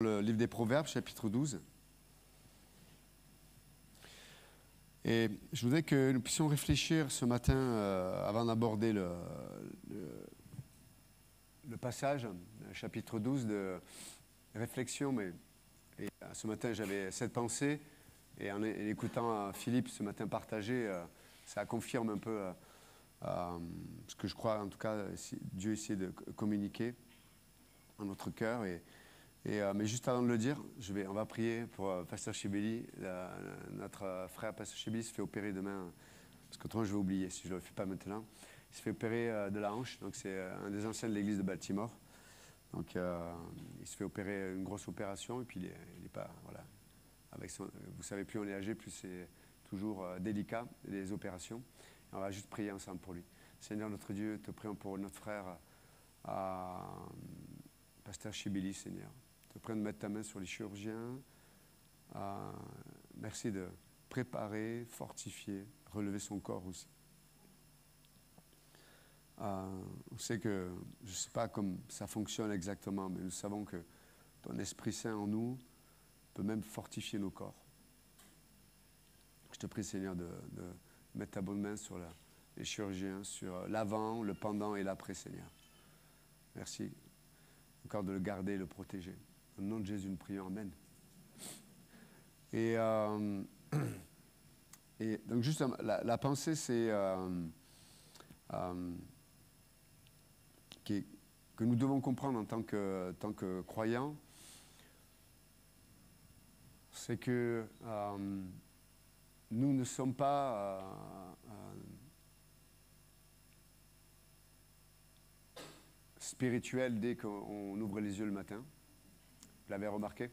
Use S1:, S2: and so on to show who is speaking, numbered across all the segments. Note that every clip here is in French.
S1: Le livre des Proverbes, chapitre 12. Et je voudrais que nous puissions réfléchir ce matin, avant d'aborder le passage, chapitre 12 de réflexion. Ce matin, j'avais cette pensée, et en écoutant Philippe ce matin partager, ça confirme un peu ce que je crois, en tout cas, Dieu essaie de communiquer dans notre cœur. Mais juste avant de le dire, on va prier pour Pasteur Chibeli. Notre frère Pasteur Chibeli se fait opérer demain, parce qu'autrement je vais oublier si je ne le fais pas maintenant. Il se fait opérer de la hanche, donc c'est un des anciens de l'église de Baltimore. Donc il se fait opérer une grosse opération, et puis il est pas, voilà, vous savez, plus on est âgé, plus c'est toujours délicat, les opérations. Et on va juste prier ensemble pour lui. Seigneur notre Dieu, te prions pour notre frère Pasteur Chibeli, Seigneur. Te prie de mettre ta main sur les chirurgiens. Merci de préparer, fortifier, relever son corps aussi. On sait que, je ne sais pas comment ça fonctionne exactement, mais nous savons que ton Esprit Saint en nous peut même fortifier nos corps. Je te prie, Seigneur, de mettre ta bonne main sur les chirurgiens, sur l'avant, le pendant et l'après, Seigneur. Merci encore de le garder et le protéger. Au nom de Jésus, nous prions. Amen. Et donc juste la pensée, c'est que nous devons comprendre en tant que croyants, c'est que nous ne sommes pas spirituels dès qu'on ouvre les yeux le matin. Vous l'avez remarqué?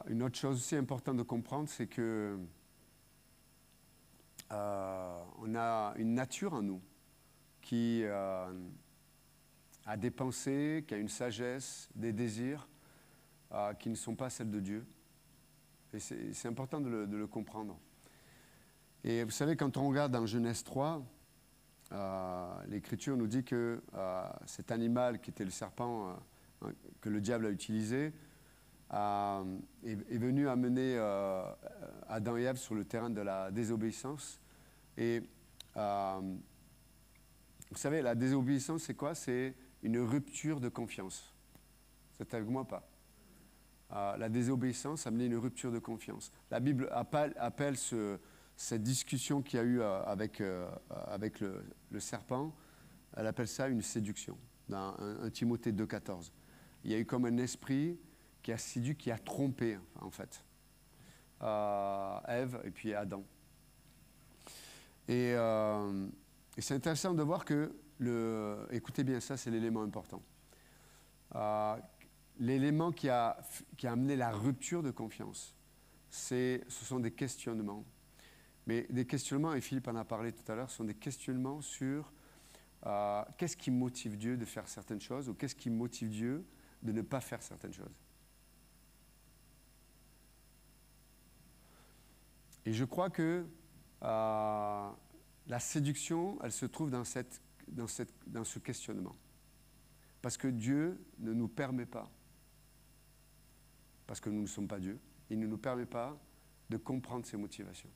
S1: Une autre chose aussi importante de comprendre, c'est que on a une nature en nous qui a des pensées, qui a une sagesse, des désirs qui ne sont pas celles de Dieu. Et c'est important de le comprendre. Et vous savez, quand on regarde dans Genèse 3, l'Écriture nous dit que cet animal qui était le serpent que le diable a utilisé est venu amener Adam et Ève sur le terrain de la désobéissance. Et vous savez, la désobéissance, c'est quoi? C'est une rupture de confiance. Vous êtes avec moi ou pas? La désobéissance a amené une rupture de confiance. La Bible appelle cette discussion qu'il y a eu avec le serpent, elle appelle ça une séduction. Dans 1 Timothée 2,14. Il y a eu comme un esprit qui a séduit, qui a trompé, en fait, Ève et puis Adam. Et c'est intéressant de voir que, écoutez bien ça, c'est l'élément important. L'élément qui a amené la rupture de confiance, ce sont des questionnements. Mais des questionnements, et Philippe en a parlé tout à l'heure, sont des questionnements sur qu'est-ce qui motive Dieu de faire certaines choses, ou qu'est-ce qui motive Dieu de ne pas faire certaines choses. Et je crois que la séduction, elle se trouve dans ce questionnement. Parce que Dieu ne nous permet pas, parce que nous ne sommes pas Dieu, il ne nous permet pas de comprendre ses motivations.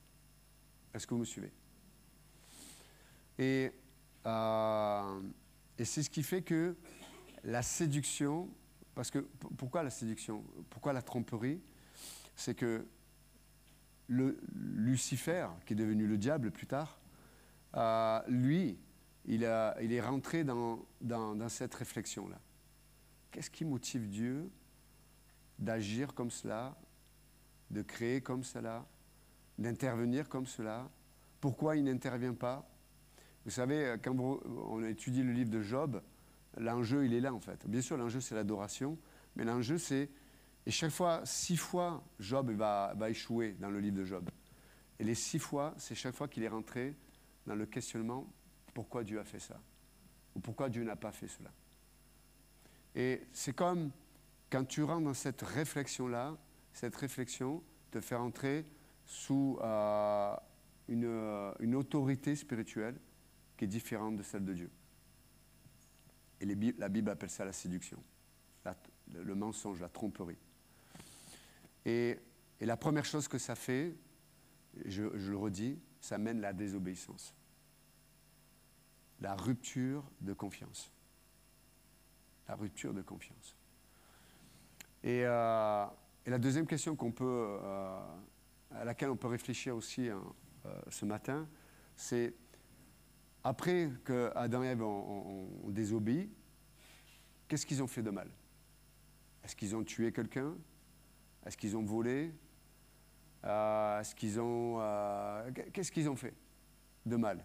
S1: Est-ce que vous me suivez? Et c'est ce qui fait que la séduction, parce que pourquoi la séduction? Pourquoi la tromperie? C'est que Lucifer, qui est devenu le diable plus tard, lui, il est rentré dans cette réflexion-là. Qu'est-ce qui motive Dieu d'agir comme cela, de créer comme cela, d'intervenir comme cela? Pourquoi il n'intervient pas? Vous savez, quand on étudie le livre de Job, l'enjeu, il est là, en fait. Bien sûr, l'enjeu, c'est l'adoration, mais l'enjeu, c'est... Et chaque fois, 6 fois, Job va échouer dans le livre de Job. Et les 6 fois, c'est chaque fois qu'il est rentré dans le questionnement, pourquoi Dieu a fait ça? Ou pourquoi Dieu n'a pas fait cela? Et c'est comme, quand tu rentres dans cette réflexion-là, cette réflexion te fait rentrer sous une autorité spirituelle qui est différente de celle de Dieu. Et la Bible appelle ça la séduction, le mensonge, la tromperie. Et la première chose que ça fait, je le redis, ça mène la désobéissance. La rupture de confiance. La rupture de confiance. Et la deuxième question à laquelle on peut réfléchir aussi ce matin, c'est après que Adam et Ève ont désobéi, qu'est-ce qu'ils ont fait de mal? Est-ce qu'ils ont tué quelqu'un? Est-ce qu'ils ont volé? Qu'est-ce qu'ils ont fait de mal?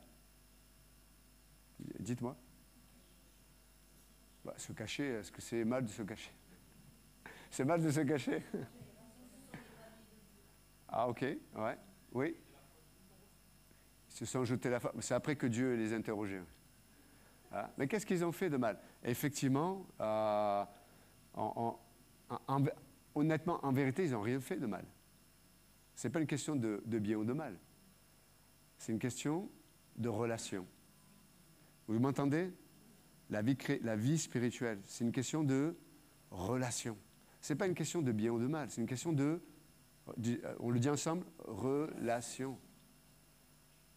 S1: Dites-moi. Se cacher, est-ce que c'est mal de se cacher? C'est mal de se cacher? Ah, ok, ouais, oui. Ils se sont jetés la faute. C'est après que Dieu les a interrogés. Ah, mais qu'est-ce qu'ils ont fait de mal? Effectivement, honnêtement, en vérité, ils n'ont rien fait de mal. Ce n'est pas une question de bien ou de mal. C'est une question de relation. Vous m'entendez? La vie spirituelle, c'est une question de relation. Ce n'est pas une question de bien ou de mal, c'est une question on le dit ensemble, relation.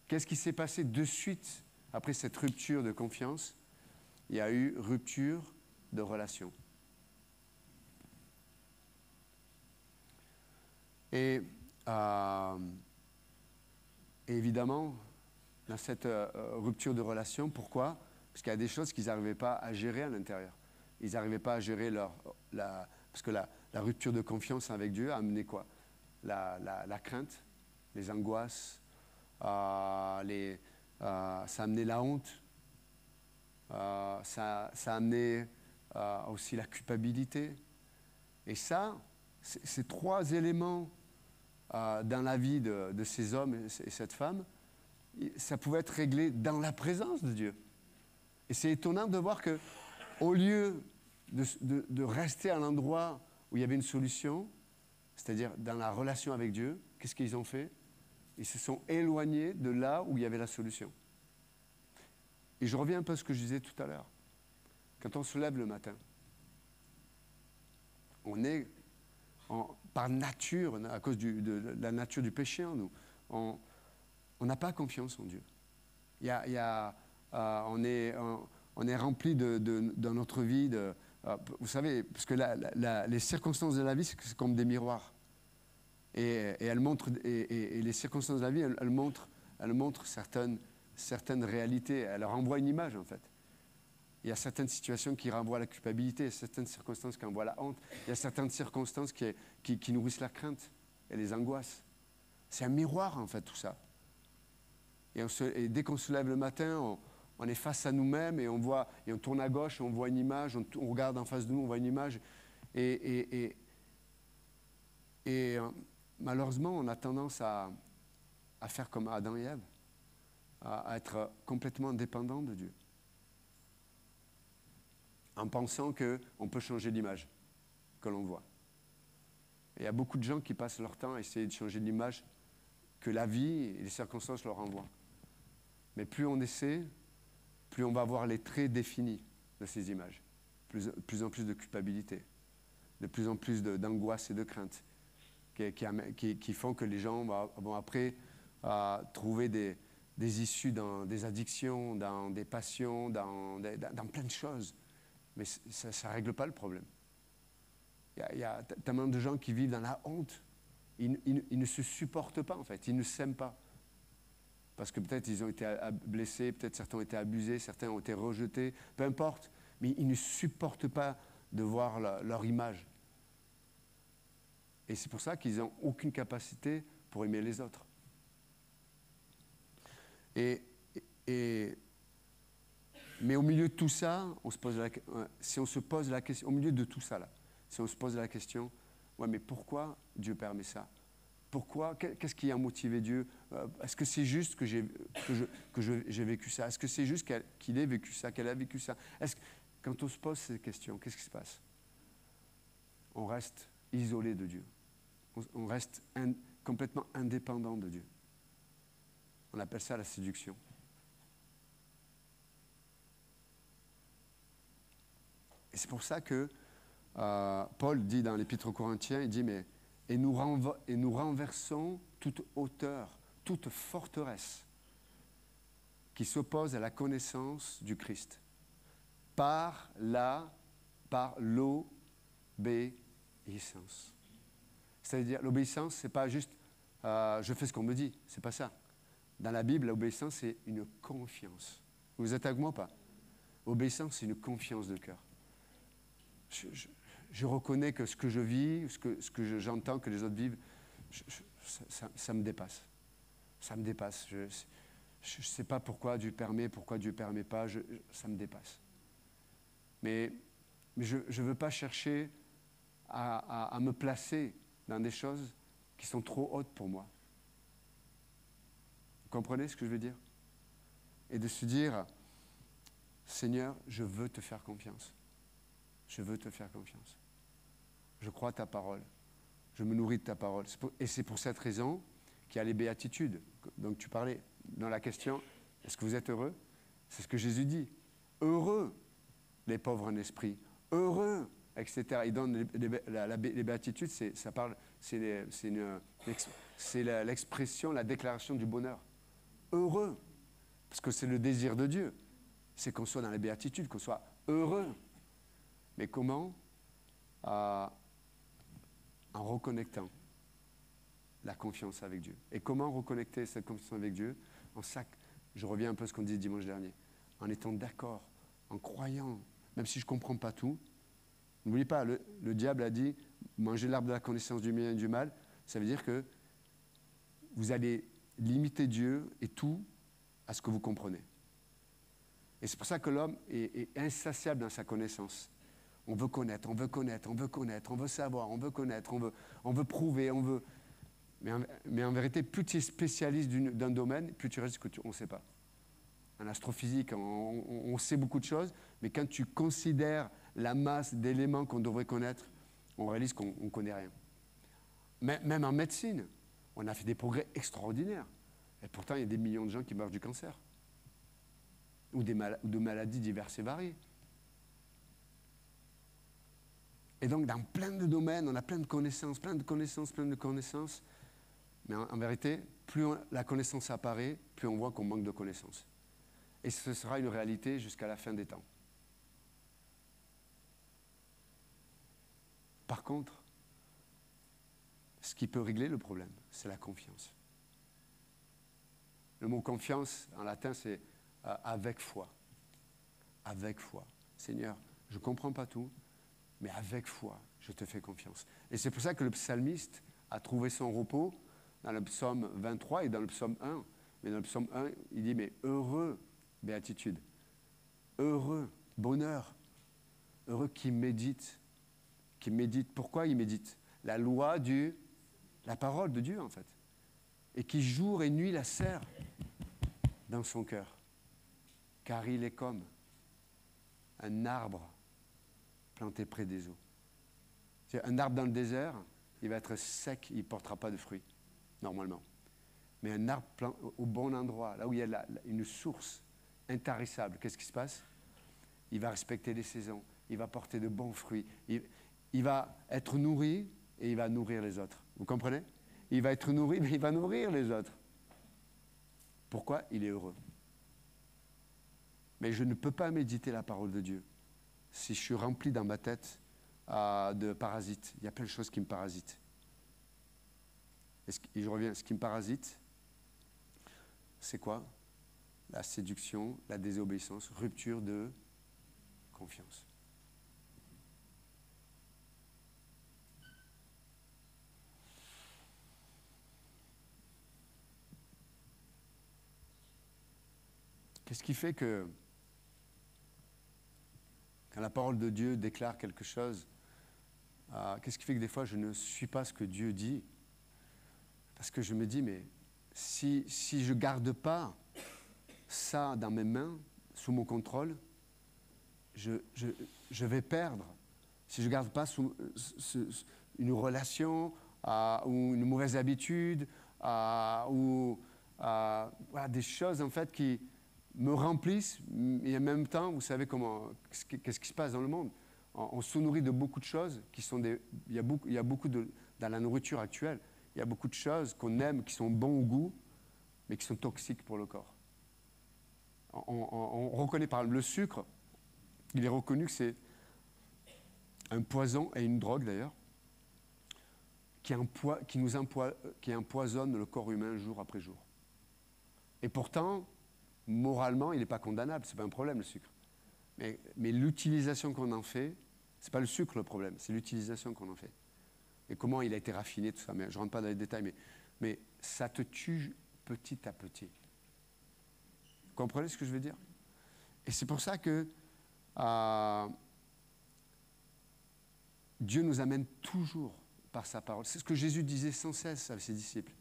S1: Qu'est-ce qui s'est passé de suite après cette rupture de confiance? Il y a eu rupture de relation. Et évidemment, dans cette rupture de relation, pourquoi? Parce qu'il y a des choses qu'ils n'arrivaient pas à gérer à l'intérieur. Ils n'arrivaient pas à gérer parce que la rupture de confiance avec Dieu a amené quoi? La crainte, les angoisses, ça a amené la honte, ça a amené aussi la culpabilité. Et ça, ces trois éléments dans la vie de ces hommes et cette femme, ça pouvait être réglé dans la présence de Dieu. Et c'est étonnant de voir qu'au lieu de rester à l'endroit où il y avait une solution, c'est-à-dire dans la relation avec Dieu, qu'est-ce qu'ils ont fait? Ils se sont éloignés de là où il y avait la solution. Et je reviens un peu à ce que je disais tout à l'heure. Quand on se lève le matin, on est par nature, à cause de la nature du péché en nous, on n'a pas confiance en Dieu. On est rempli dans notre vie vous savez, parce que les circonstances de la vie, c'est comme des miroirs. Et elles montrent, et les circonstances de la vie, elles montrent certaines réalités. Elles renvoient une image, en fait. Il y a certaines situations qui renvoient à la culpabilité, il y a certaines circonstances qui renvoient à la honte, il y a certaines circonstances qui nourrissent la crainte et les angoisses. C'est un miroir, en fait, tout ça. Et dès qu'on se lève le matin, on est face à nous-mêmes et on tourne à gauche, on voit une image, on regarde en face de nous, on voit une image. Et malheureusement, on a tendance à faire comme Adam et Ève, à être complètement dépendant de Dieu, en pensant qu'on peut changer l'image que l'on voit. Et il y a beaucoup de gens qui passent leur temps à essayer de changer l'image que la vie et les circonstances leur envoient. Mais plus on essaie, plus on va avoir les traits définis de ces images. Plus en plus de culpabilité, de plus en plus d'angoisse et de crainte qui font que les gens vont après trouver des issues dans des addictions, dans des passions, dans plein de choses. Mais ça ne règle pas le problème. Il y a tellement de gens qui vivent dans la honte. Ils ne se supportent pas, en fait. Ils ne s'aiment pas. Parce que peut-être ils ont été blessés, peut-être certains ont été abusés, certains ont été rejetés, peu importe. Mais ils ne supportent pas de voir leur image. Et c'est pour ça qu'ils n'ont aucune capacité pour aimer les autres. Mais au milieu de tout ça, si on se pose la question, au milieu de tout ça, là, si on se pose la question, ouais, mais pourquoi Dieu permet ça? Pourquoi? Qu'est-ce qui a motivé Dieu? Est-ce que c'est juste que j'ai vécu ça? Est-ce que c'est juste qu'il ait vécu ça, qu'elle a vécu ça? Quand on se pose ces questions, qu'est-ce qui se passe? On reste isolé de Dieu. On reste complètement indépendant de Dieu. On appelle ça la séduction. Et c'est pour ça que Paul dit dans l'Épître aux Corinthiens, il dit, mais et nous renversons toute hauteur, toute forteresse qui s'oppose à la connaissance du Christ par l'obéissance. C'est-à-dire, l'obéissance, c'est pas juste je fais ce qu'on me dit, c'est pas ça. Dans la Bible, l'obéissance, c'est une confiance. Vous êtes avec moi ou pas? L'obéissance, c'est une confiance de cœur. Je reconnais que ce que je vis, ce que j'entends que les autres vivent, ça me dépasse. Ça me dépasse. Je ne sais pas pourquoi Dieu permet pas, ça me dépasse. Mais je ne veux pas chercher à me placer dans des choses qui sont trop hautes pour moi. Vous comprenez ce que je veux dire? Et de se dire, Seigneur, je veux te faire confiance. Je veux te faire confiance. Je crois ta parole. Je me nourris de ta parole. Et c'est pour cette raison qu'il y a les béatitudes. Donc tu parlais dans la question, est-ce que vous êtes heureux? C'est ce que Jésus dit. Heureux les pauvres en esprit. Heureux, etc. Il donne les béatitudes, c'est l'expression, la déclaration du bonheur. Heureux. Parce que c'est le désir de Dieu. C'est qu'on soit dans les béatitudes, qu'on soit heureux. Mais comment? En reconnectant la confiance avec Dieu. Et comment reconnecter cette confiance avec Dieu? Je reviens un peu à ce qu'on dit dimanche dernier. En étant d'accord, en croyant, même si je ne comprends pas tout. N'oubliez pas, le diable a dit, manger l'arbre de la connaissance du bien et du mal, ça veut dire que vous allez limiter Dieu et tout à ce que vous comprenez. Et c'est pour ça que l'homme est insatiable dans sa connaissance. On veut connaître, on veut savoir, on veut connaître, on veut prouver, on veut... Mais en vérité, plus tu es spécialiste d'un domaine, plus tu restes que on ne sait pas. En astrophysique, on sait beaucoup de choses, mais quand tu considères la masse d'éléments qu'on devrait connaître, on réalise qu'on ne connaît rien. Même en médecine, on a fait des progrès extraordinaires. Et pourtant, il y a des millions de gens qui meurent du cancer. Ou de maladies diverses et variées. Et donc, dans plein de domaines, on a plein de connaissances. Mais en vérité, plus la connaissance apparaît, plus on voit qu'on manque de connaissances. Et ce sera une réalité jusqu'à la fin des temps. Par contre, ce qui peut régler le problème, c'est la confiance. Le mot confiance, en latin, c'est avec foi. Avec foi. Seigneur, je ne comprends pas tout, mais avec foi, je te fais confiance. Et c'est pour ça que le psalmiste a trouvé son repos dans le psaume 23 et dans le psaume 1. Mais dans le psaume 1, il dit, mais heureux, béatitude, heureux, bonheur, heureux qui médite. Qui médite. Pourquoi il médite? La parole de Dieu, en fait. Et qui jour et nuit la serre dans son cœur. Car il est comme un arbre planté près des eaux. Un arbre dans le désert, il va être sec, il ne portera pas de fruits, normalement. Mais un arbre au bon endroit, là où il y a une source intarissable, qu'est-ce qui se passe? Il va respecter les saisons, il va porter de bons fruits, il va être nourri et il va nourrir les autres. Vous comprenez? Il va être nourri, mais il va nourrir les autres. Pourquoi? Il est heureux. Mais je ne peux pas méditer la parole de Dieu si je suis rempli dans ma tête de parasites. Il y a plein de choses qui me parasitent. Et je reviens, ce qui me parasite, c'est quoi? La séduction, la désobéissance, rupture de confiance. Qu'est-ce qui fait que quand la parole de Dieu déclare quelque chose, qu'est-ce qui fait que des fois je ne suis pas ce que Dieu dit? Parce que je me dis, mais si je ne garde pas ça dans mes mains, sous mon contrôle, je vais perdre. Si je ne garde pas une relation ou une mauvaise habitude ou des choses en fait qui me remplissent et en même temps, vous savez qu'est-ce qui se passe dans le monde? on se nourrit de beaucoup de choses qui sont il y a beaucoup dans la nourriture actuelle, il y a beaucoup de choses qu'on aime, qui sont bons au goût, mais qui sont toxiques pour le corps. On reconnaît par exemple le sucre, il est reconnu que c'est un poison et une drogue d'ailleurs, qui empoisonne le corps humain jour après jour. Et pourtant, moralement, il n'est pas condamnable, ce n'est pas un problème le sucre. Mais l'utilisation qu'on en fait, ce n'est pas le sucre le problème, c'est l'utilisation qu'on en fait. Et comment il a été raffiné, tout ça, mais je ne rentre pas dans les détails, mais ça te tue petit à petit. Vous comprenez ce que je veux dire? Et c'est pour ça que Dieu nous amène toujours par sa parole. C'est ce que Jésus disait sans cesse à ses disciples.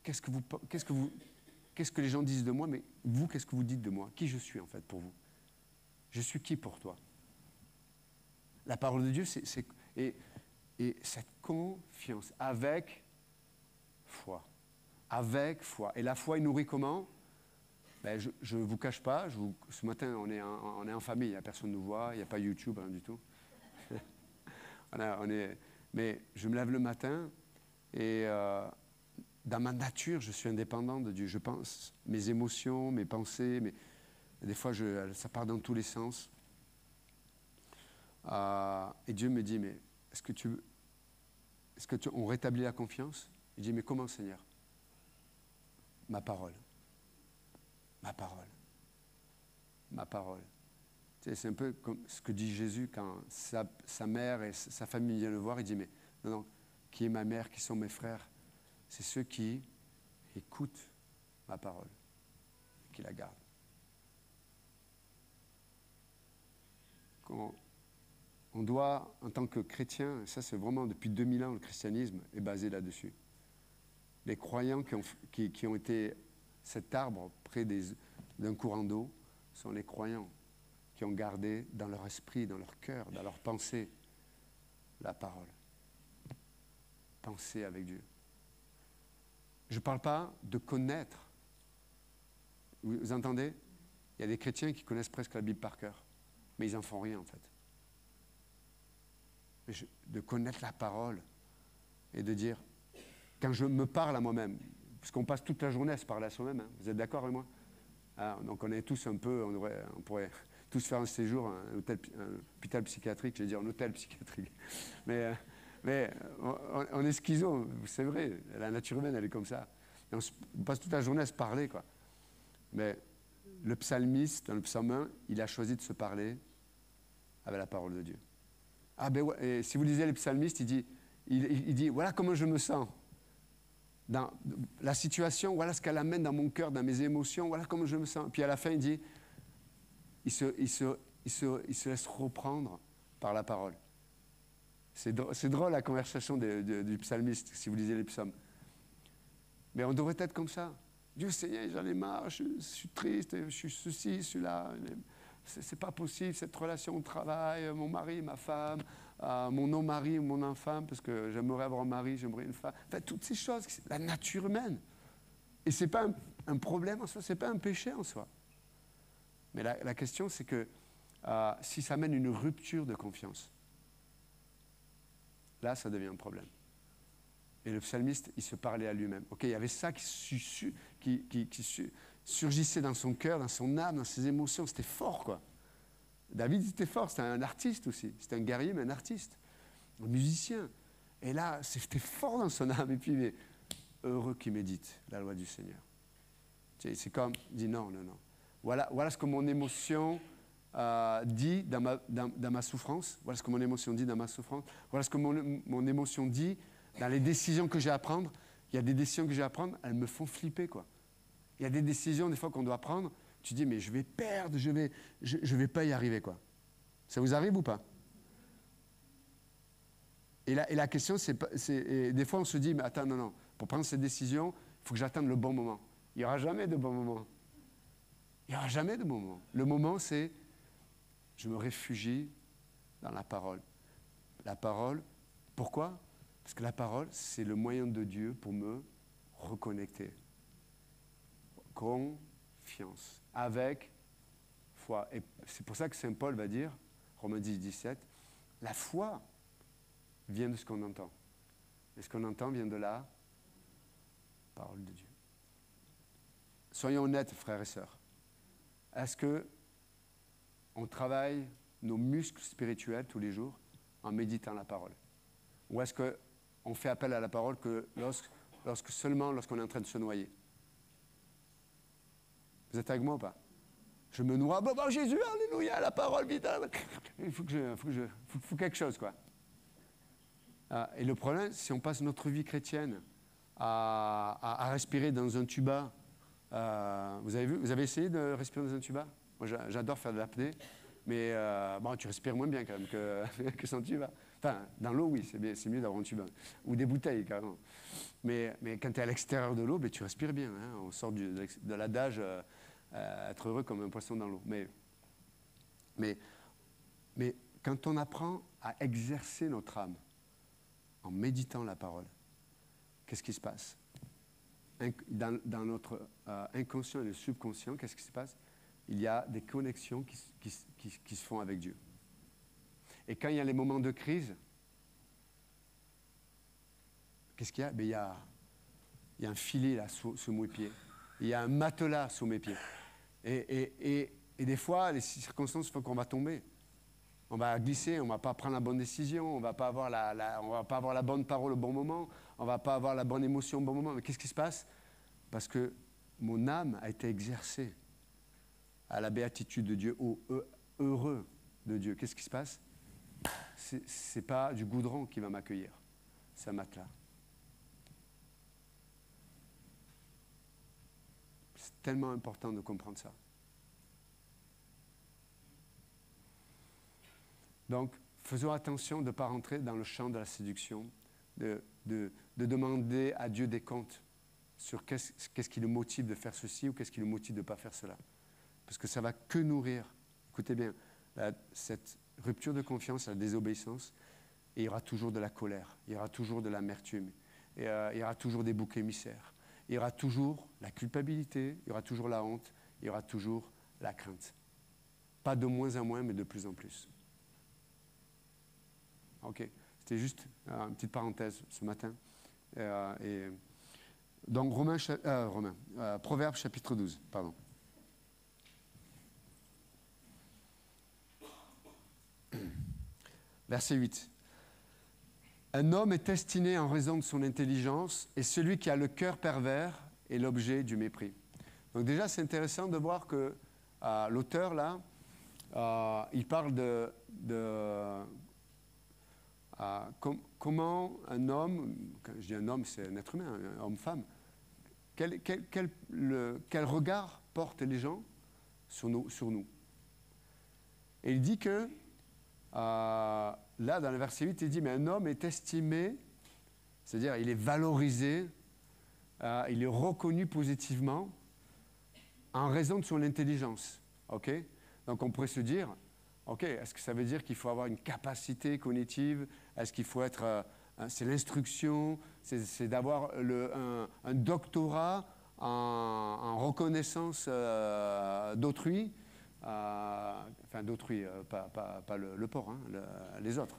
S1: Qu'est-ce que les gens disent de moi, mais vous, qu'est-ce que vous dites de moi? Qui je suis en fait pour vous? Je suis qui pour toi? La parole de Dieu, et cette confiance avec foi. Avec foi. Et la foi est nourrie comment? Ben, je ne vous cache pas, ce matin on est en famille, personne ne nous voit, il n'y a pas YouTube, rien du tout. Mais je me lève le matin et dans ma nature, je suis indépendant de Dieu. Je pense, mes émotions, mes pensées, des fois ça part dans tous les sens. Et Dieu me dit, mais est-ce qu'on rétablit la confiance? Il dit, mais comment, Seigneur? Ma parole. Ma parole. Ma parole. Tu sais, c'est un peu comme ce que dit Jésus quand sa mère et sa famille viennent le voir. Il dit, mais non, qui est ma mère, qui sont mes frères? C'est ceux qui écoutent ma parole, qui la gardent. On doit, en tant que chrétien, ça c'est vraiment depuis 2000 ans, le christianisme est basé là-dessus. Les croyants qui ont été cet arbre près d'un courant d'eau sont les croyants qui ont gardé dans leur esprit, dans leur cœur, dans leur pensée, la parole. Penser avec Dieu. Je ne parle pas de connaître. Vous entendez? Il y a des chrétiens qui connaissent presque la Bible par cœur, mais ils n'en font rien en fait. De connaître la parole et de dire, quand je me parle à moi-même, parce qu'on passe toute la journée à se parler à soi-même, hein, vous êtes d'accord avec moi? Donc on est tous un peu, on pourrait tous faire un séjour, un hôpital psychiatrique, je vais dire un hôtel psychiatrique. Mais on est schizo, c'est vrai, la nature humaine elle est comme ça. Et on passe toute la journée à se parler, quoi. Mais le psalmiste, dans le psaume 1, il a choisi de se parler avec la parole de Dieu. Ah ben ouais, et si vous lisez les psalmistes, il dit voilà comment je me sens. Dans la situation, voilà ce qu'elle amène dans mon cœur, dans mes émotions, voilà comment je me sens. Puis à la fin, il dit, il se laisse reprendre par la parole. C'est drôle la conversation du psalmiste, si vous lisez les psaumes. Mais on devrait être comme ça. Dieu Seigneur, j'en ai marre, je suis triste, je suis ceci, je suis là. C'est pas possible, cette relation au travail, mon mari, ma femme, mon non-mari ou mon infâme, parce que j'aimerais avoir un mari, j'aimerais une femme. Enfin, toutes ces choses, la nature humaine. Et ce n'est pas un problème en soi, ce n'est pas un péché en soi. Mais la question, c'est que si ça amène une rupture de confiance, là, ça devient un problème. Et le psalmiste, il se parlait à lui-même. Ok, il y avait ça qui surgissait dans son cœur, dans son âme, dans ses émotions. C'était fort, quoi. David, c'était fort. C'était un artiste aussi. C'était un guerrier, mais un artiste. Un musicien. Et là, c'était fort dans son âme. Et puis, mais, heureux qui médite la loi du Seigneur. C'est comme, il dit non. Voilà ce que mon émotion dit dans ma souffrance. Voilà ce que mon émotion dit dans ma souffrance. Voilà ce que mon émotion dit dans les décisions que j'ai à prendre. Il y a des décisions que j'ai à prendre, elles me font flipper, quoi. Il y a des décisions, des fois, qu'on doit prendre. Tu dis, mais je vais perdre, je vais pas y arriver, quoi. Ça vous arrive ou pas? Et la question, des fois, on se dit, mais attends, non. Pour prendre cette décision, il faut que j'attende le bon moment. Il n'y aura jamais de bon moment. Il n'y aura jamais de bon moment. Le moment, c'est, je me réfugie dans la parole. La parole, pourquoi? Parce que la parole, c'est le moyen de Dieu pour me reconnecter. Confiance. Avec foi. Et c'est pour ça que Saint Paul va dire, Romains 10, 17, la foi vient de ce qu'on entend. Et ce qu'on entend vient de la parole de Dieu. Soyons honnêtes, frères et sœurs. Est-ce qu'on travaille nos muscles spirituels tous les jours en méditant la parole? Ou est-ce qu'on fait appel à la parole que seulement lorsqu'on est en train de se noyer? Vous êtes avec moi ou pas? Je me noie, bon, Jésus, alléluia, la parole, vite. Il faut quelque chose, quoi. Et le problème, si on passe notre vie chrétienne à respirer dans un tuba, vous avez essayé de respirer dans un tuba? Moi, j'adore faire de l'apnée, mais tu respires moins bien quand même que sans tuba. Enfin, dans l'eau, oui, c'est mieux d'avoir un tuba. Ou des bouteilles, carrément. Mais quand tu es à l'extérieur de l'eau, tu respires bien. Hein, on sort de l'adage être heureux comme un poisson dans l'eau. Mais quand on apprend à exercer notre âme en méditant la parole, qu'est-ce qui se passe? Dans notre inconscient et le subconscient, qu'est-ce qui se passe? Il y a des connexions qui se font avec Dieu. Et quand il y a les moments de crise, qu'est-ce qu'il y a? Il y a un filet là sous mes pieds. Il y a un matelas sous mes pieds. Et des fois, les circonstances font qu'on va tomber. On va glisser, on ne va pas prendre la bonne décision, on ne va pas avoir la bonne parole au bon moment, on ne va pas avoir la bonne émotion au bon moment. Mais qu'est-ce qui se passe? Parce que mon âme a été exercée à la béatitude de Dieu, au heureux de Dieu. Qu'est-ce qui se passe? Ce n'est pas du goudron qui va m'accueillir, c'est un matelas. C'est tellement important de comprendre ça. Donc, faisons attention de ne pas rentrer dans le champ de la séduction, de demander à Dieu des comptes sur qu'est-ce qui le motive de faire ceci ou qu'est-ce qui le motive de ne pas faire cela. Parce que ça ne va que nourrir, écoutez bien, cette rupture de confiance, la désobéissance, et il y aura toujours de la colère, il y aura toujours de l'amertume, il y aura toujours des boucs émissaires, il y aura toujours la culpabilité, il y aura toujours la honte, il y aura toujours la crainte. Pas de moins en moins, mais de plus en plus. Ok, c'était juste une petite parenthèse ce matin. Donc, Proverbes chapitre 12, pardon. Verset 8. Un homme est estimé en raison de son intelligence, et celui qui a le cœur pervers est l'objet du mépris. Donc déjà, c'est intéressant de voir que l'auteur, là, il parle comment un homme, quand je dis un homme, c'est un être humain, un homme-femme, quel regard portent les gens sur nous. Et il dit que, là, dans le verset 8, il dit, mais un homme est estimé, c'est-à-dire il est valorisé, il est reconnu positivement en raison de son intelligence. Okay? Donc on pourrait se dire, ok, est-ce que ça veut dire qu'il faut avoir une capacité cognitive? Est-ce qu'il faut être... c'est l'instruction, c'est d'avoir un doctorat en reconnaissance d'autrui, enfin d'autrui, pas le porc, hein, les autres.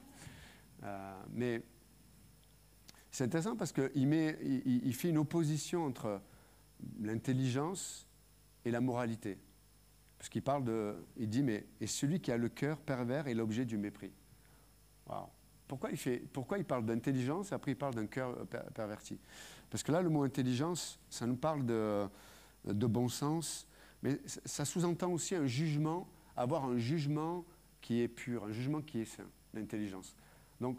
S1: Mais c'est intéressant parce qu'il fait une opposition entre l'intelligence et la moralité. Parce il dit, mais et celui qui a le cœur pervers est l'objet du mépris. Wow. Pourquoi il parle d'intelligence et après il parle d'un cœur perverti? Parce que là, le mot intelligence, ça nous parle de bon sens, mais ça sous-entend aussi un jugement, avoir un jugement qui est pur, un jugement qui est sain, l'intelligence. Donc,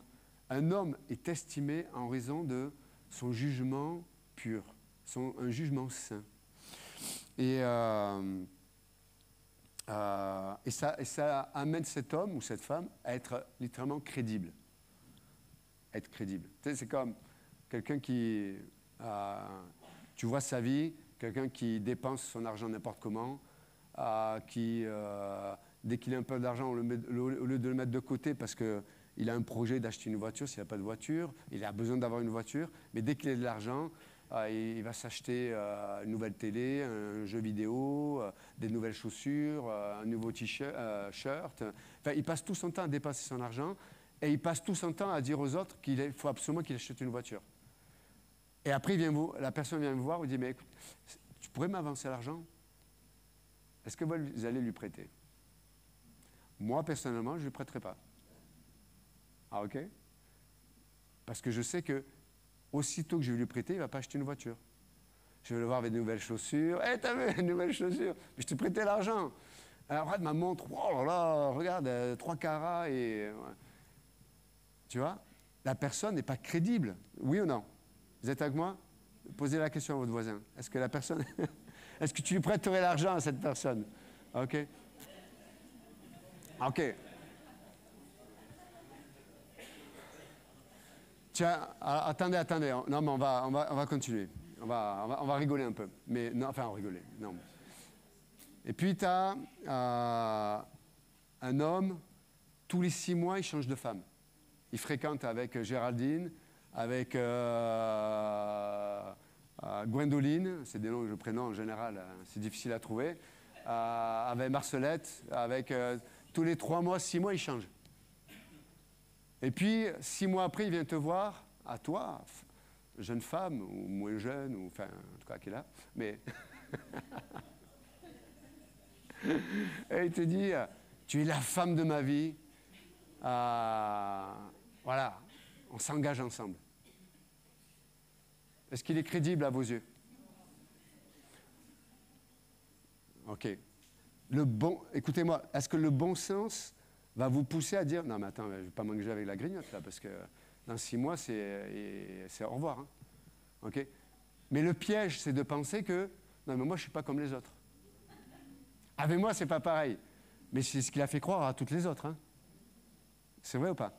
S1: un homme est estimé en raison de son jugement pur, un jugement sain. Et ça amène cet homme ou cette femme à être littéralement crédible. Être crédible. Tu sais, c'est comme quelqu'un qui... tu vois sa vie, quelqu'un qui dépense son argent n'importe comment, qui, dès qu'il a un peu d'argent, au lieu de le mettre de côté parce qu'il a un projet d'acheter une voiture, s'il n'a pas de voiture, il a besoin d'avoir une voiture, mais dès qu'il a de l'argent, il va s'acheter une nouvelle télé, un jeu vidéo, des nouvelles chaussures, un nouveau t-shirt, shirt. Enfin, il passe tout son temps à dépenser son argent et il passe tout son temps à dire aux autres qu'il faut absolument qu'il achète une voiture. Et après, la personne vient me voir et dit, mais écoute, tu pourrais m'avancer l'argent? Est-ce que vous allez lui prêter? Moi, personnellement, je ne lui prêterai pas. Ah, ok? Parce que je sais que aussitôt que je vais lui prêter, il ne va pas acheter une voiture. Je vais le voir avec de nouvelles chaussures. Hé, t'as vu, une nouvelle chaussure? Mais je te prêtais l'argent. Alors, regarde ma montre. Oh là là, regarde, 3 carats et... Ouais. Tu vois? La personne n'est pas crédible. Oui ou non? Vous êtes avec moi? Posez la question à votre voisin. Est-ce que la personne... Est-ce que tu lui prêterais l'argent à cette personne? OK? OK. Tiens, attendez. Non, mais on va continuer. On va rigoler un peu. Mais non, enfin, on rigoler. Non. Et puis, tu as un homme, tous les 6 mois, il change de femme. Il fréquente avec Géraldine, avec Gwendoline, c'est des noms que je prénomme en général, c'est difficile à trouver, avec Marcelette, avec tous les 3 mois, 6 mois, il change. Et puis, 6 mois après, il vient te voir, à toi, jeune femme, ou moins jeune, ou enfin, en tout cas, qui est là, mais... Et il te dit, tu es la femme de ma vie, voilà, on s'engage ensemble. Est-ce qu'il est crédible à vos yeux? Ok. Écoutez-moi, est-ce que le bon sens va vous pousser à dire, non mais attends, je ne vais pas m'engager avec la grignote là, parce que dans 6 mois, c'est au revoir. Hein. Ok. Mais le piège, c'est de penser que, non mais moi, je ne suis pas comme les autres. Avec moi, c'est pas pareil. Mais c'est ce qu'il a fait croire à toutes les autres. Hein. C'est vrai ou pas?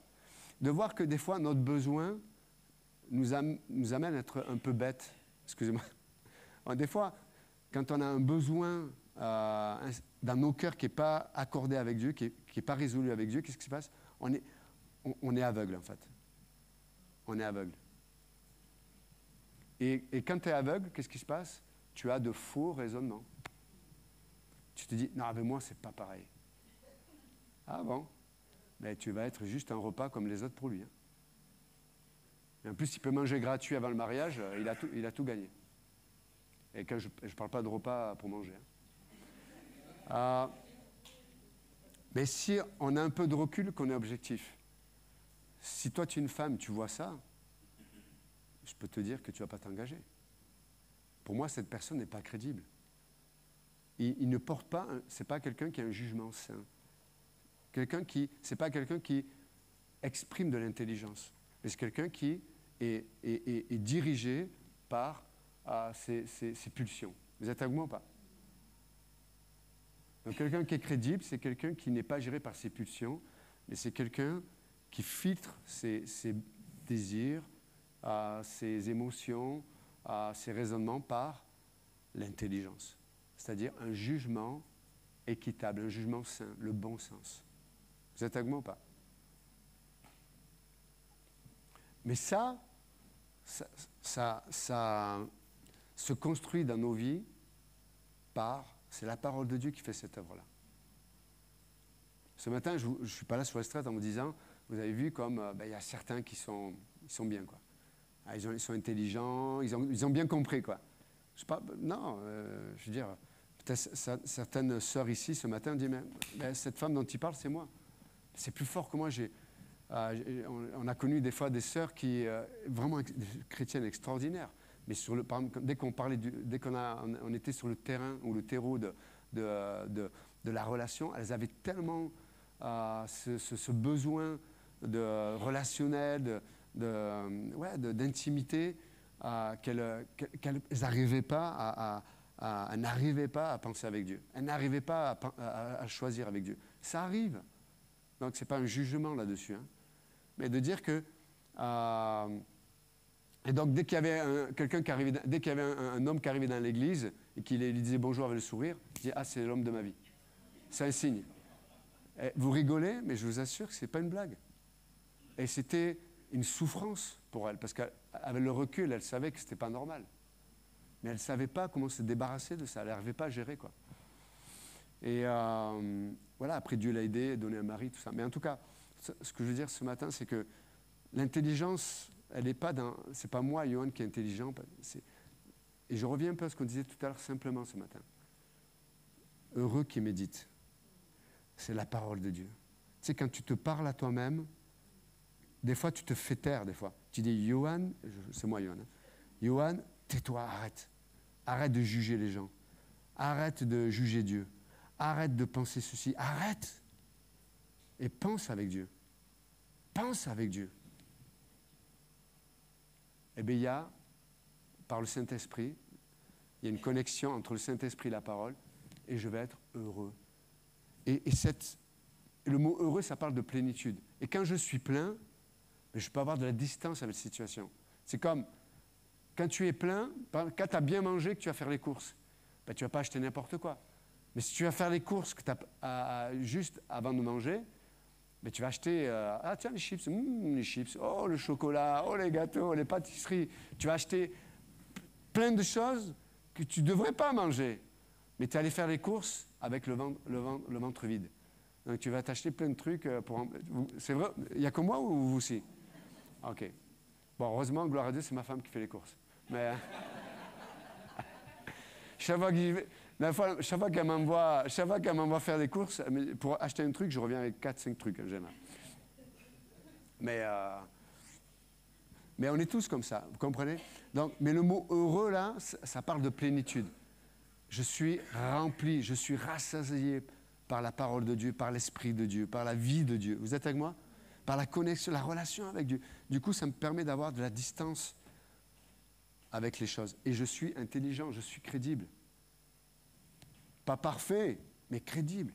S1: De voir que des fois, notre besoin nous amène à être un peu bêtes. Excusez-moi. Des fois, quand on a un besoin dans nos cœurs qui n'est pas accordé avec Dieu, qui n'est pas résolu avec Dieu, qu'est-ce qui se passe? On est aveugle, en fait. On est aveugle. Et quand tu es aveugle, qu'est-ce qui se passe? Tu as de faux raisonnements. Tu te dis, non, avec moi, c'est pas pareil. Ah bon? Mais tu vas être juste un repas comme les autres pour lui. Hein. Et en plus, il peut manger gratuit avant le mariage, il a tout gagné. Et quand je ne parle pas de repas pour manger. Hein. Mais si on a un peu de recul, qu'on est objectif, si toi tu es une femme, tu vois ça, je peux te dire que tu ne vas pas t'engager. Pour moi, cette personne n'est pas crédible. Il ne porte pas, c'est pas quelqu'un qui a un jugement sain. C'est pas quelqu'un qui exprime de l'intelligence. Mais c'est quelqu'un qui est dirigé par ses pulsions. Vous êtes avec moi ou pas? Donc quelqu'un qui est crédible, c'est quelqu'un qui n'est pas géré par ses pulsions, mais c'est quelqu'un qui filtre ses désirs, ses émotions, ses raisonnements par l'intelligence. C'est-à-dire un jugement équitable, un jugement sain, le bon sens. Vous êtes avec moi ou pas? Mais ça se construit dans nos vies c'est la parole de Dieu qui fait cette œuvre-là. Ce matin, je ne suis pas là sur la strate en me disant, vous avez vu comme il y a certains qui sont bien, quoi. Ils sont intelligents, ils ont bien compris, quoi. Non, je veux dire, peut-être certaines sœurs ici ce matin disent, mais cette femme dont tu parles, c'est moi. C'est plus fort que moi. On a connu des fois des sœurs qui, vraiment chrétiennes extraordinaires. Mais par exemple, dès qu'on était sur le terrain ou le terreau de la relation, elles avaient tellement ce besoin de relationnel, d'intimité, qu'elles n'arrivaient pas à penser avec Dieu. Elles n'arrivaient pas à choisir avec Dieu. Ça arrive. Donc, ce n'est pas un jugement là-dessus. Hein. Mais de dire que... et donc, dès qu'il y avait un homme qui arrivait dans l'église et qu'il lui disait bonjour avec le sourire, il disait, ah, c'est l'homme de ma vie. C'est un signe. Et vous rigolez, mais je vous assure que ce n'est pas une blague. Et c'était une souffrance pour elle, parce qu'avec le recul, elle savait que ce n'était pas normal. Mais elle ne savait pas comment se débarrasser de ça. Elle n'arrivait pas à gérer, quoi. Et voilà, après Dieu l'a aidé, donné un mari, tout ça. Mais en tout cas, ce que je veux dire ce matin, c'est que l'intelligence, elle n'est pas dans... C'est pas moi, Johan, qui est intelligent. Et je reviens un peu à ce qu'on disait tout à l'heure simplement ce matin. Heureux qui médite. C'est la parole de Dieu. Tu sais, quand tu te parles à toi-même, des fois, tu te fais taire, des fois. Tu dis, Johan, c'est moi, Johan. Johan, tais-toi, arrête. Arrête de juger les gens. Arrête de juger Dieu. Arrête de penser ceci. Arrête. Et pense avec Dieu. Pense avec Dieu. Eh bien, il y a, par le Saint-Esprit, il y a une connexion entre le Saint-Esprit et la parole, et je vais être heureux. Et le mot heureux, ça parle de plénitude. Et quand je suis plein, je peux avoir de la distance avec la situation. C'est comme, quand tu es plein, quand tu as bien mangé, que tu vas faire les courses, ben, tu ne vas pas acheter n'importe quoi. Mais si tu vas faire les courses que juste avant de manger, ben, tu vas acheter, tiens, les chips, oh, le chocolat, oh, les gâteaux, les pâtisseries. Tu vas acheter plein de choses que tu ne devrais pas manger. Mais tu es allé faire les courses avec le ventre vide. Donc tu vas t'acheter plein de trucs pour... C'est vrai, il n'y a que moi ou vous aussi? Ok. Bon, heureusement, gloire à Dieu, c'est ma femme qui fait les courses. Mais chaque fois qu'elle m'envoie faire des courses, pour acheter un truc, je reviens avec 4-5 trucs en général. Mais on est tous comme ça, vous comprenez? Donc, mais le mot heureux, là, ça parle de plénitude. Je suis rempli, je suis rassasié par la parole de Dieu, par l'Esprit de Dieu, par la vie de Dieu. Vous êtes avec moi? Par la connexion, la relation avec Dieu. Du coup, ça me permet d'avoir de la distance avec les choses. Et je suis intelligent, je suis crédible. Pas parfait, mais crédible.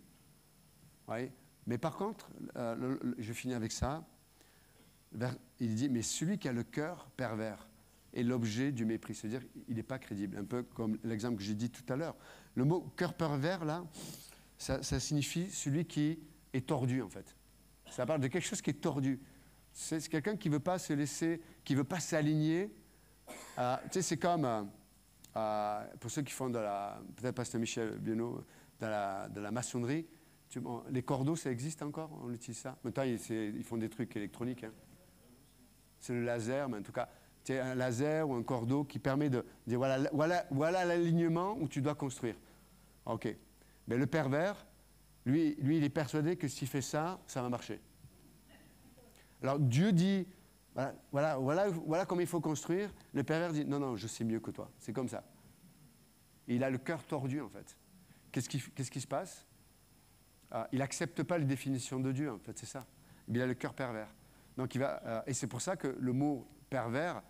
S1: Oui. Mais par contre, je finis avec ça. Il dit, mais celui qui a le cœur pervers est l'objet du mépris. C'est-à-dire, il n'est pas crédible. Un peu comme l'exemple que j'ai dit tout à l'heure. Le mot cœur pervers, là, ça signifie celui qui est tordu, en fait. Ça parle de quelque chose qui est tordu. C'est quelqu'un qui ne veut pas se laisser, qui ne veut pas s'aligner. Tu sais, c'est comme, pour ceux qui font peut-être Pasteur Michel Bienot, de la maçonnerie, les cordeaux, ça existe encore? On utilise ça? Maintenant, ils font des trucs électroniques. Hein. C'est le laser, mais en tout cas, tu sais, un laser ou un cordeau qui permet de dire, voilà l'alignement où tu dois construire. OK. Mais le pervers, lui, il est persuadé que s'il fait ça, ça va marcher. Alors Dieu dit, voilà comment il faut construire. Le pervers dit, non, je sais mieux que toi. C'est comme ça. Et il a le cœur tordu, en fait. Qu'est-ce qui se passe? Il n'accepte pas les définitions de Dieu, en fait, c'est ça. Il a le cœur pervers. Donc et c'est pour ça que le mot pervers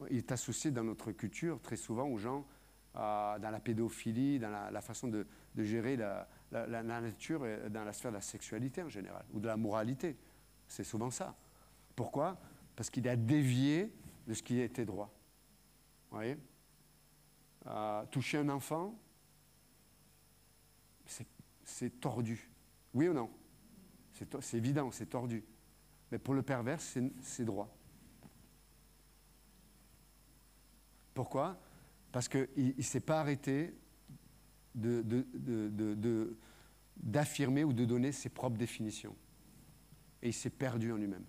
S1: il est associé dans notre culture très souvent aux gens dans la pédophilie, dans la façon de gérer la nature et dans la sphère de la sexualité en général, ou de la moralité. C'est souvent ça. Pourquoi? Parce qu'il a dévié de ce qui était droit. Vous voyez? Toucher un enfant, c'est tordu. Oui ou non? C'est évident, c'est tordu. Mais pour le pervers, c'est droit. Pourquoi? Parce qu'il ne s'est pas arrêté d'affirmer ou de donner ses propres définitions. Et il s'est perdu en lui-même.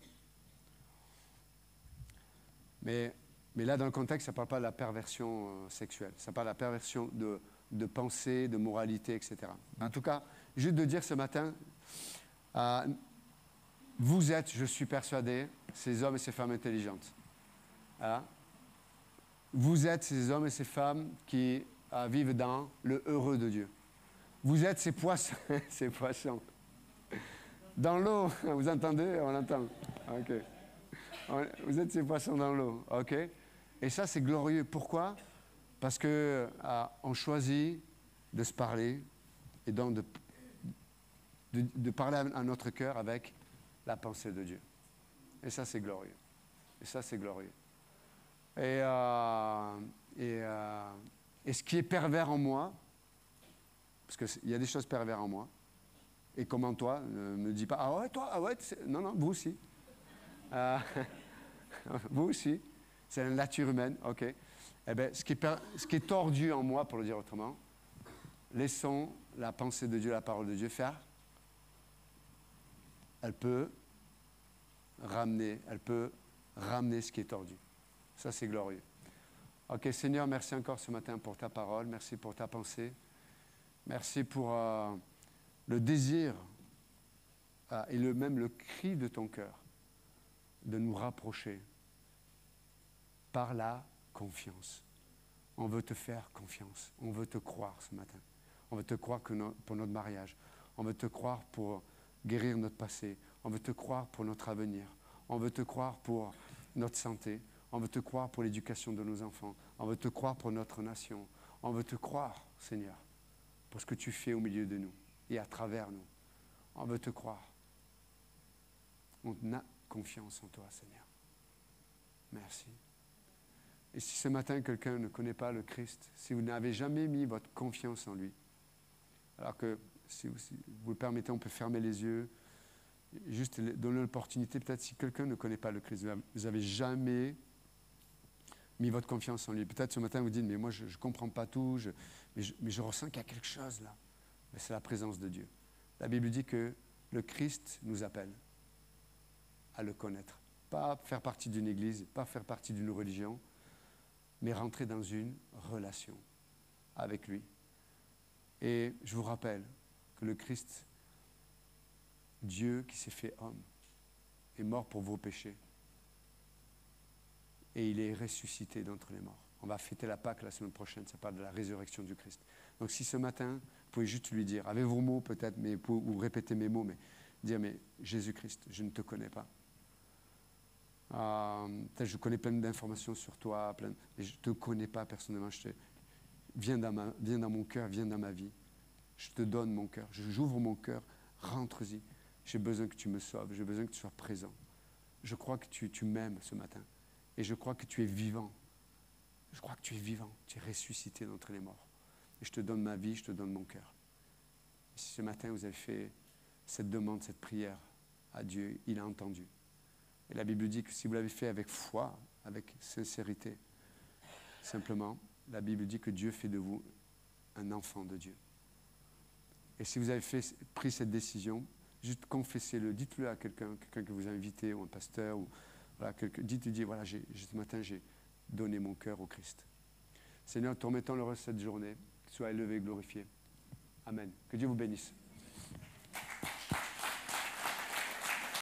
S1: Mais là, dans le contexte, ça ne parle pas de la perversion sexuelle. Ça parle de la perversion de pensée, de moralité, etc. En tout cas, juste de dire ce matin, vous êtes, je suis persuadé, ces hommes et ces femmes intelligentes. Hein? Vous êtes ces hommes et ces femmes qui vivent dans le heureux de Dieu. Vous êtes ces poissons, ces poissons. Dans l'eau, vous entendez? On l'entend. OK. Vous êtes ces poissons dans l'eau. OK. Et ça, c'est glorieux. Pourquoi? Parce qu'on choisit de se parler et donc de parler à notre cœur avec la pensée de Dieu. Et ça, c'est glorieux. Et ça, c'est glorieux. Et ce qui est pervers en moi, parce qu'il y a des choses pervers en moi, et comment toi, ne me dis pas, ah ouais, toi, ah ouais, non, vous aussi. Vous aussi. C'est la nature humaine, OK. Eh bien, ce qui est tordu en moi, pour le dire autrement, laissons la pensée de Dieu, la parole de Dieu faire. Elle peut ramener ce qui est tordu. Ça, c'est glorieux. OK, Seigneur, merci encore ce matin pour ta parole. Merci pour ta pensée. Merci pour le désir et même le cri de ton cœur de nous rapprocher par la confiance. On veut te faire confiance. On veut te croire ce matin. On veut te croire pour notre mariage. On veut te croire pour guérir notre passé. On veut te croire pour notre avenir. On veut te croire pour notre santé. On veut te croire pour l'éducation de nos enfants. On veut te croire pour notre nation. On veut te croire, Seigneur, pour ce que tu fais au milieu de nous et à travers nous. On veut te croire. On a confiance en toi, Seigneur. Merci. Et si ce matin, quelqu'un ne connaît pas le Christ, si vous n'avez jamais mis votre confiance en lui, alors que, si vous le permettez, on peut fermer les yeux, juste donner l'opportunité, peut-être si quelqu'un ne connaît pas le Christ, vous n'avez jamais mis votre confiance en lui. Peut-être ce matin, vous dites, mais moi, je ne comprends pas tout, mais je ressens qu'il y a quelque chose là. Mais c'est la présence de Dieu. La Bible dit que le Christ nous appelle à le connaître. Pas faire partie d'une église, pas faire partie d'une religion, mais rentrer dans une relation avec lui. Et je vous rappelle que le Christ, Dieu qui s'est fait homme, est mort pour vos péchés. Et il est ressuscité d'entre les morts. On va fêter la Pâque la semaine prochaine, ça parle de la résurrection du Christ. Donc si ce matin, vous pouvez juste lui dire, avec vos mots peut-être, mais ou répéter mes mots, mais dire, mais Jésus-Christ, je ne te connais pas. Peut-être je connais plein d'informations sur toi, mais je ne te connais pas personnellement. Viens dans mon cœur, viens dans ma vie. Je te donne mon cœur, j'ouvre mon cœur, rentre-y. J'ai besoin que tu me sauves, j'ai besoin que tu sois présent. Je crois que tu m'aimes ce matin. Et je crois que tu es vivant. Je crois que tu es vivant. Tu es ressuscité d'entre les morts. Et je te donne ma vie, je te donne mon cœur. Et si ce matin vous avez fait cette demande, cette prière à Dieu, il a entendu. Et la Bible dit que si vous l'avez fait avec foi, avec sincérité, simplement, la Bible dit que Dieu fait de vous un enfant de Dieu. Et si vous avez pris cette décision, juste confessez-le, dites-le à quelqu'un que vous a invité, ou un pasteur, ou voilà, dites, voilà, ce matin, j'ai donné mon cœur au Christ. Seigneur, te remettons le reste de cette journée, qu'il soit élevé et glorifié. Amen. Que Dieu vous bénisse.